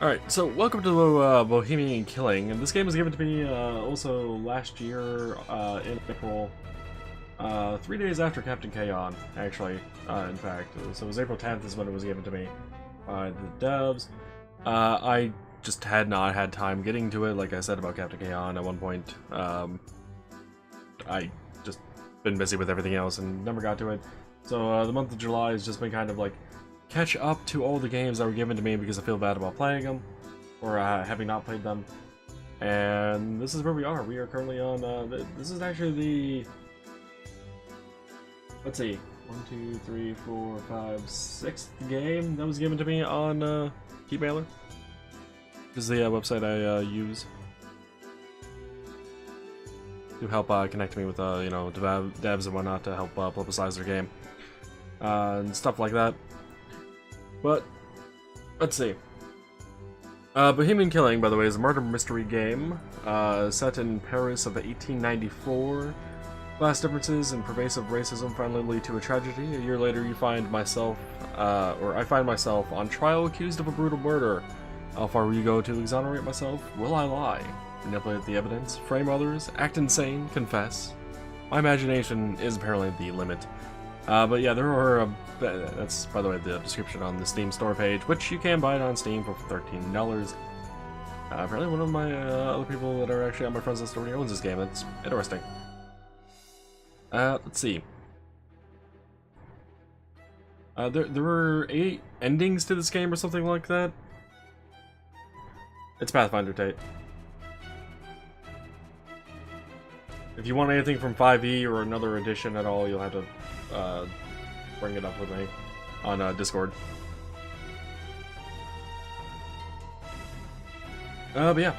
Alright, so welcome to Bohemian Killing, and this game was given to me also last year in April, 3 days after Captain K-On, actually, in fact. So it was April 10th is when it was given to me by the devs. I just had not had time getting to it, like I said about Captain K-On at one point. I just been busy with everything else and never got to it. So the month of July has just been kind of like catch up to all the games that were given to me because I feel bad about playing them, or having not played them. And this is where we are. We are currently on, this is actually the, let's see, 1, 2, 3, 4, 5, 6th game that was given to me on Keymailer. This is the website I use to help connect me with, you know, devs and whatnot to help publicize their game and stuff like that. But, let's see. Bohemian Killing, by the way, is a murder mystery game set in Paris of 1894. Class differences and pervasive racism finally lead to a tragedy. A year later, you find myself, or I find myself on trial accused of a brutal murder. How far will you go to exonerate myself? Will I lie? Manipulate the evidence? Frame others? Act insane? Confess? My imagination is apparently the limit. But yeah, there are, that's, by the way, the description on the Steam store page, which you can buy it on Steam for $13. Apparently one of my other people that are actually on my friends list already owns this game. That's interesting. Let's see. There were 8 endings to this game or something like that. It's Pathfinder, Tate. If you want anything from 5e or another edition at all, you'll have to bring it up with me on Discord. But yeah,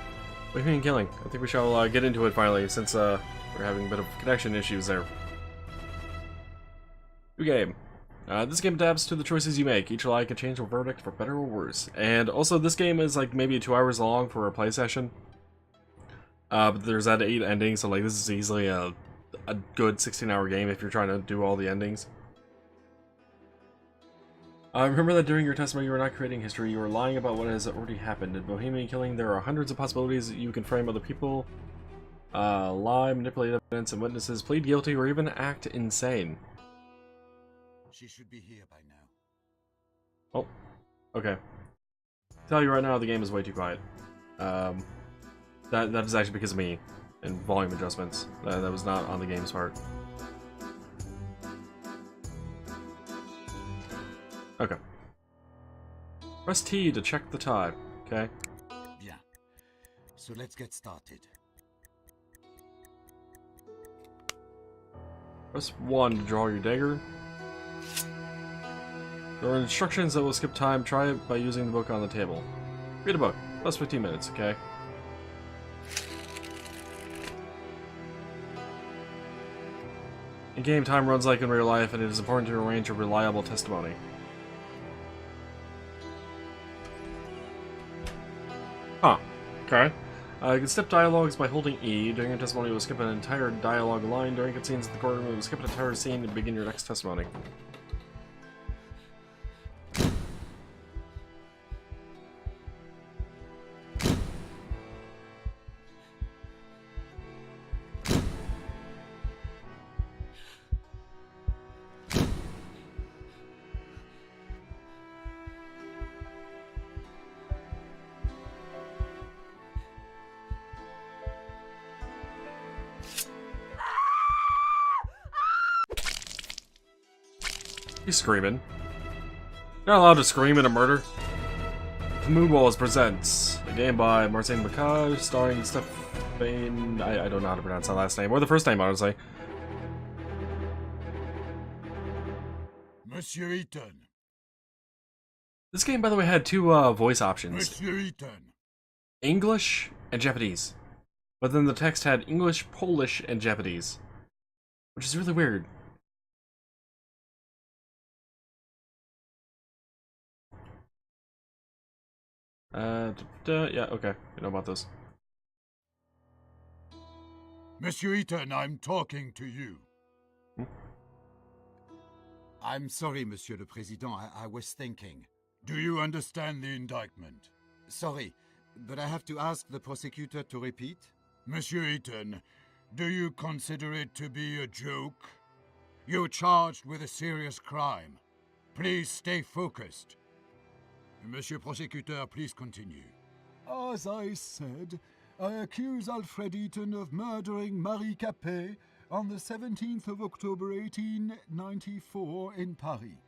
Bohemian Killing. I think we shall get into it finally, since we're having a bit of connection issues there. New game. This game adapts to the choices you make. Each lie can change your verdict for better or worse. And also, this game is like maybe 2 hours long for a play session. But there's that 8 endings, so like this is easily a good 16-hour game if you're trying to do all the endings. Remember that during your testimony you were not creating history, you were lying about what has already happened. In Bohemian Killing, there are hundreds of possibilities that you can frame other people, lie, manipulate evidence and witnesses, plead guilty, or even act insane. She should be here by now. Oh, okay. Tell you right now, the game is way too quiet. That is actually because of me and volume adjustments. That was not on the game's part. Okay. Press T to check the time. Okay. Bien. So let's get started. Press 1 to draw your dagger. There are instructions that will skip time. Try it by using the book on the table. Read a book. Plus 15 minutes, okay? In-game time runs like in real life, and it is important to arrange a reliable testimony. Huh. Okay. You can skip dialogues by holding E. During your testimony, you will skip an entire dialogue line. During cutscenes in the courtroom, you will skip an entire scene and begin your next testimony. He's screaming. You're not allowed to scream in a murder. The Moonwalls presents a game by Marcin Bacage, starring Stephane. I don't know how to pronounce that last name, or the first name, honestly. Monsieur Ethon. This game, by the way, had 2 voice options. Monsieur Ethon. English and Japanese. But then the text had English, Polish, and Japanese. Which is really weird. Yeah, okay. We know about this. Monsieur Ethon, I'm talking to you. Hmm? I'm sorry, Monsieur le Président. I was thinking. Do you understand the indictment? Sorry, but I have to ask the prosecutor to repeat. Monsieur Ethon, do you consider it to be a joke? You're charged with a serious crime. Please stay focused. Monsieur Prosecutor, please continue. As I said, I accuse Alfred Ethon of murdering Marie Capet on the 17th of October 1894 in Paris.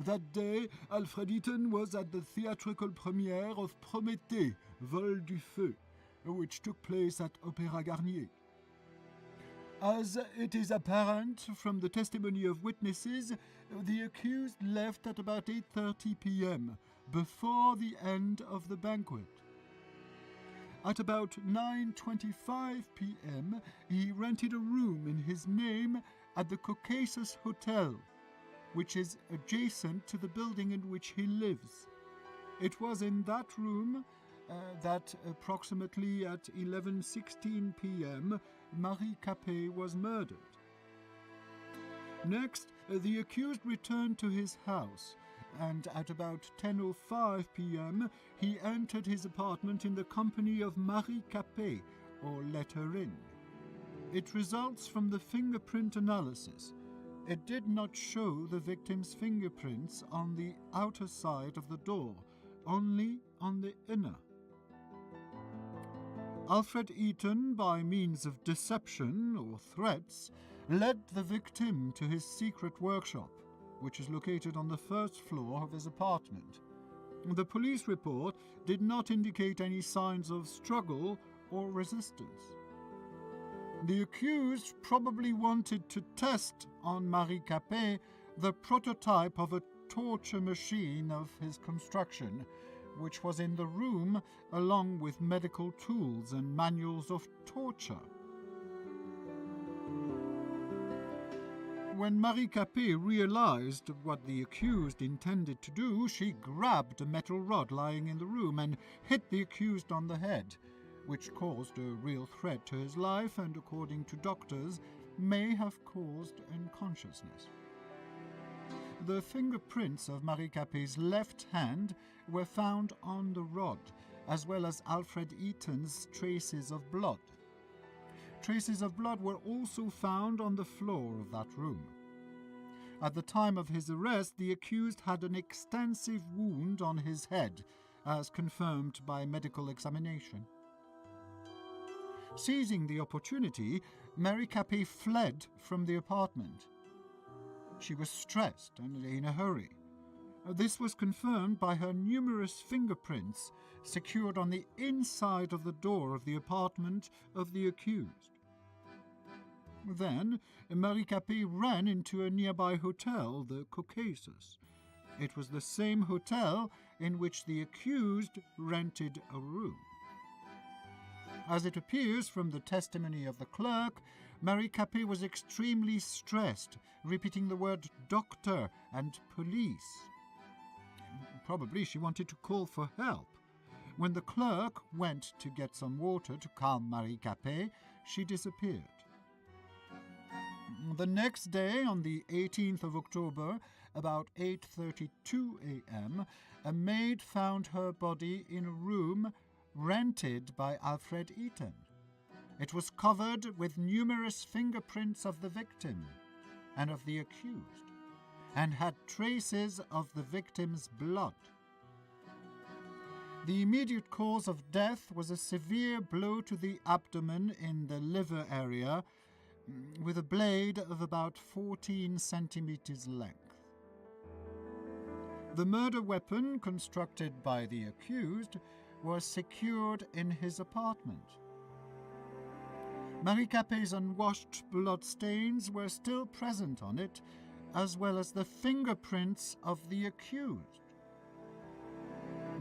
That day, Alfred Ethon was at the theatrical premiere of Prométhée, Vol du Feu, which took place at Opéra Garnier. As it is apparent from the testimony of witnesses, the accused left at about 8:30 p.m., before the end of the banquet. At about 9:25 p.m., he rented a room in his name at the Caucasus Hotel, which is adjacent to the building in which he lives. It was in that room that approximately at 11:16 p.m. Marie Capet was murdered. Next, the accused returned to his house, and at about 10:05 p.m. he entered his apartment in the company of Marie Capet, or let her in. It results from the fingerprint analysis. It did not show the victim's fingerprints on the outer side of the door, only on the inner. Alfred Ethon, by means of deception or threats, led the victim to his secret workshop, which is located on the first floor of his apartment. The police report did not indicate any signs of struggle or resistance. The accused probably wanted to test on Marie Capet the prototype of a torture machine of his construction, which was in the room along with medical tools and manuals of torture. When Marie Capet realized what the accused intended to do, she grabbed a metal rod lying in the room and hit the accused on the head, which caused a real threat to his life and, according to doctors, may have caused unconsciousness. The fingerprints of Marie Capet's left hand were found on the rod, as well as Alfred Ethon's traces of blood. Traces of blood were also found on the floor of that room. At the time of his arrest, the accused had an extensive wound on his head, as confirmed by medical examination. Seizing the opportunity, Marie Capet fled from the apartment. She was stressed and in a hurry. This was confirmed by her numerous fingerprints secured on the inside of the door of the apartment of the accused. Then, Marie Capet ran into a nearby hotel, the Caucasus. It was the same hotel in which the accused rented a room. As it appears from the testimony of the clerk, Marie Capet was extremely stressed, repeating the word doctor and police. Probably she wanted to call for help. When the clerk went to get some water to calm Marie Capet, she disappeared. The next day, on the 18th of October, about 8:32 a.m., a maid found her body in a room rented by Alfred Ethon. It was covered with numerous fingerprints of the victim and of the accused, and had traces of the victim's blood. The immediate cause of death was a severe blow to the abdomen in the liver area, with a blade of about 14 centimeters length. The murder weapon, constructed by the accused, was secured in his apartment. Marie Capet's unwashed blood stains were still present on it, as well as the fingerprints of the accused.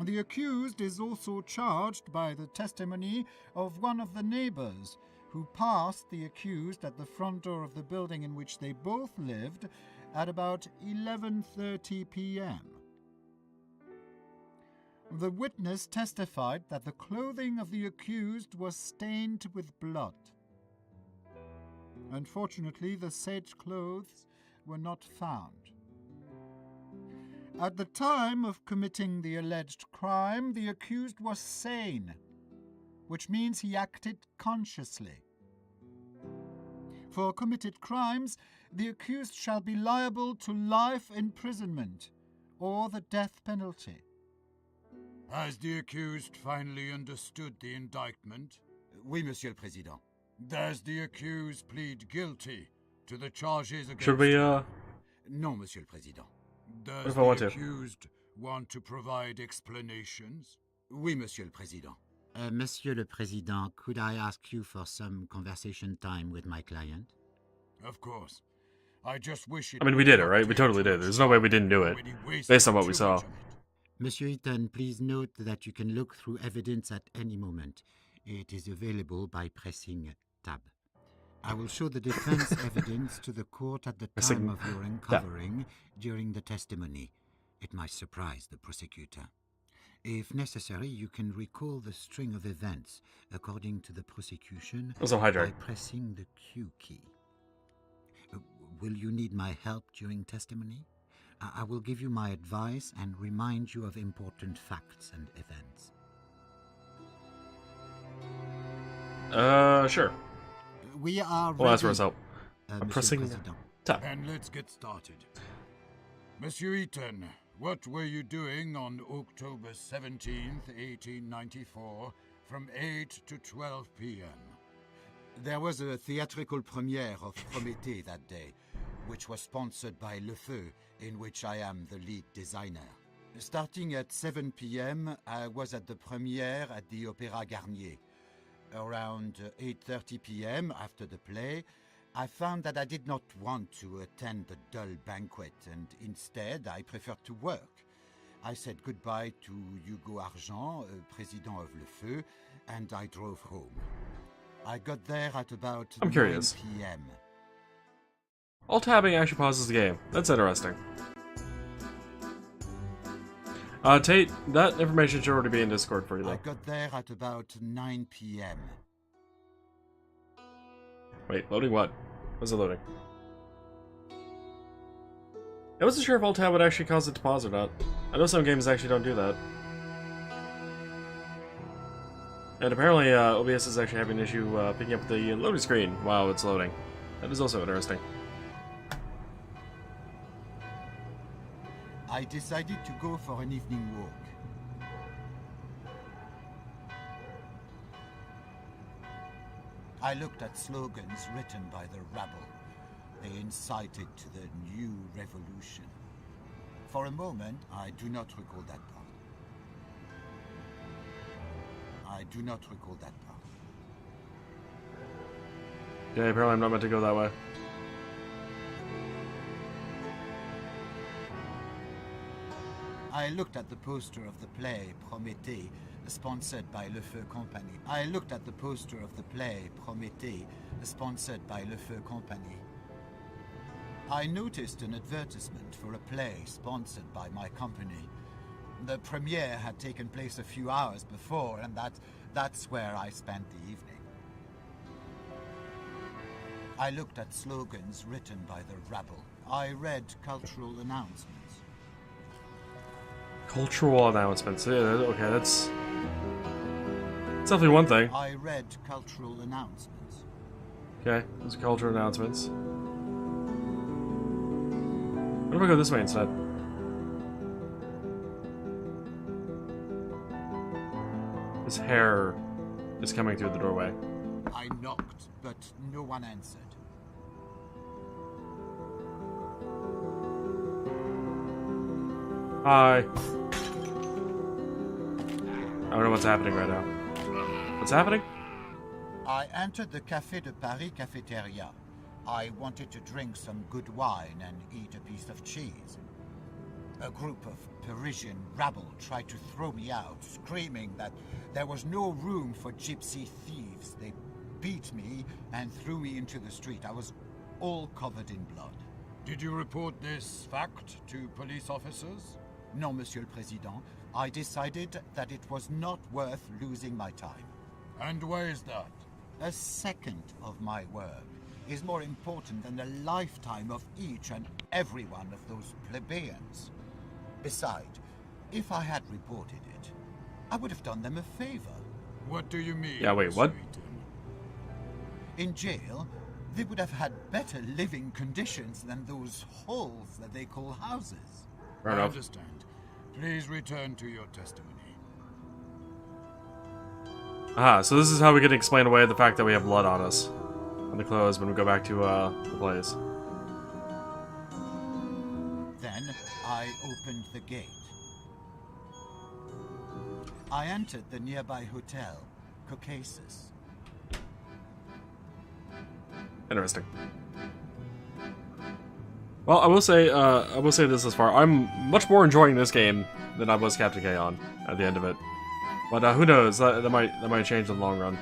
The accused is also charged by the testimony of one of the neighbors who passed the accused at the front door of the building in which they both lived at about 11:30 p.m. The witness testified that the clothing of the accused was stained with blood. Unfortunately, the said clothes were not found. At the time of committing the alleged crime, the accused was sane, which means he acted consciously. For committed crimes, the accused shall be liable to life imprisonment or the death penalty. Has the accused finally understood the indictment? Oui, Monsieur le Président. Does the accused plead guilty to the charges against Should we, him? Non, Monsieur le Président. Does if I want the to? accused want to provide explanations? Oui, Monsieur le Président. Monsieur le Président, could I ask you for some conversation time with my client? Of course. I just wish it I mean, we would did it, not right? We take totally too did. much There's no way we time. didn't do it, Already wasted based on what we too saw. much of it. Monsieur Ethon, please note that you can look through evidence at any moment. It is available by pressing Tab. I will show the defense evidence to the court at the time of your uncovering during the testimony. It might surprise the prosecutor. If necessary, you can recall the string of events according to the prosecution Also by hijack. pressing the Q key. Will you need my help during testimony? I will give you my advice and remind you of important facts and events. Sure. We are Well, that's for his ready, help. Monsieur I'm le pressing Président. tab. And let's get started. Monsieur Ethon, what were you doing on October 17th, 1894, from 8 to 12 p.m.? There was a theatrical premiere of Prométhée that day, which was sponsored by Le Feu, in which I am the lead designer. Starting at 7 p.m., I was at the premiere at the Opéra Garnier. Around 8:30 p.m., after the play, I found that I did not want to attend the dull banquet, and instead I preferred to work. I said goodbye to Hugo Argent, president of Le Feu, and I drove home. I got there at about I'm 9 curious. p.m. Alt-tabbing actually pauses the game. That's interesting. Tate, that information should already be in Discord for you, I though. got there at about 9 p.m. Wait, loading what? What's it loading? I wasn't sure if Alt-tab would actually cause it to pause or not. I know some games actually don't do that. And apparently, OBS is actually having an issue picking up the loading screen while it's loading. That is also interesting. I decided to go for an evening walk. I looked at slogans written by the rabble. They incited to the new revolution. For a moment, I do not recall that part. I do not recall that part. Yeah, apparently I'm not meant to go that way. I looked at the poster of the play Prométhée, sponsored by Le Feu Company. I looked at the poster of the play Prométhée, sponsored by Le Feu Company. I noticed an advertisement for a play sponsored by my company. The premiere had taken place a few hours before, and that's where I spent the evening. I looked at slogans written by the rabble. I read cultural announcements. Cultural announcements. Yeah, okay, that's definitely one thing. I read cultural announcements. Okay, those are cultural announcements. What if I go this way instead? His hair is coming through the doorway. I knocked, but no one answered. Hi. I don't know what's happening right now. What's happening? I entered the Café de Paris cafeteria. I wanted to drink some good wine and eat a piece of cheese. A group of Parisian rabble tried to throw me out, screaming that there was no room for gypsy thieves. They beat me and threw me into the street. I was all covered in blood. Did you report this fact to police officers? No, Monsieur le Président. I decided that it was not worth losing my time. And why is that? A second of my work is more important than a lifetime of each and every one of those plebeians. Besides, if I had reported it, I would have done them a favor. What do you mean? Yeah, wait, Mr. what? Ethon? In jail, they would have had better living conditions than those holes that they call houses. Fair I enough. understand. Please return to your testimony. Aha, so this is how we can explain away the fact that we have blood on us. On the clothes when we go back to, the place. Then I opened the gate. I entered the nearby hotel, Caucasus. Interesting. Well, I will say this as far. I'm much more enjoying this game than I was Captain K on at the end of it. But who knows? That might change in the long run.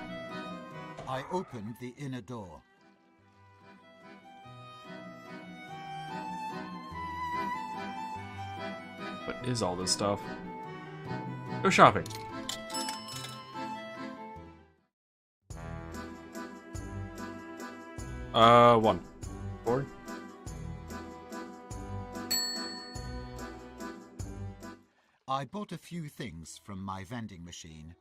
I opened the inner door. What is all this stuff? Go shopping. One. Four. I bought a few things from my vending machine.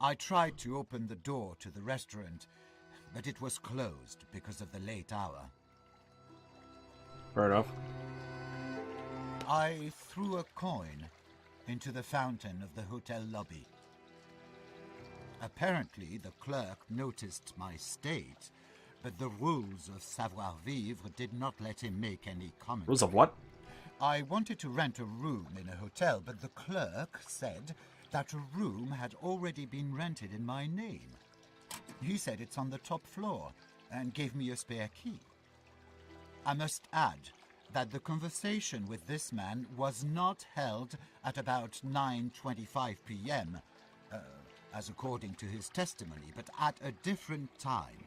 I tried to open the door to the restaurant, but it was closed because of the late hour. Fair enough. I threw a coin into the fountain of the hotel lobby. Apparently, the clerk noticed my state, but the rules of savoir-vivre did not let him make any comment. Rules of what? I wanted to rent a room in a hotel, but the clerk said that a room had already been rented in my name. He said it's on the top floor and gave me a spare key. I must add that the conversation with this man was not held at about 9:25 p.m., as according to his testimony, but at a different time.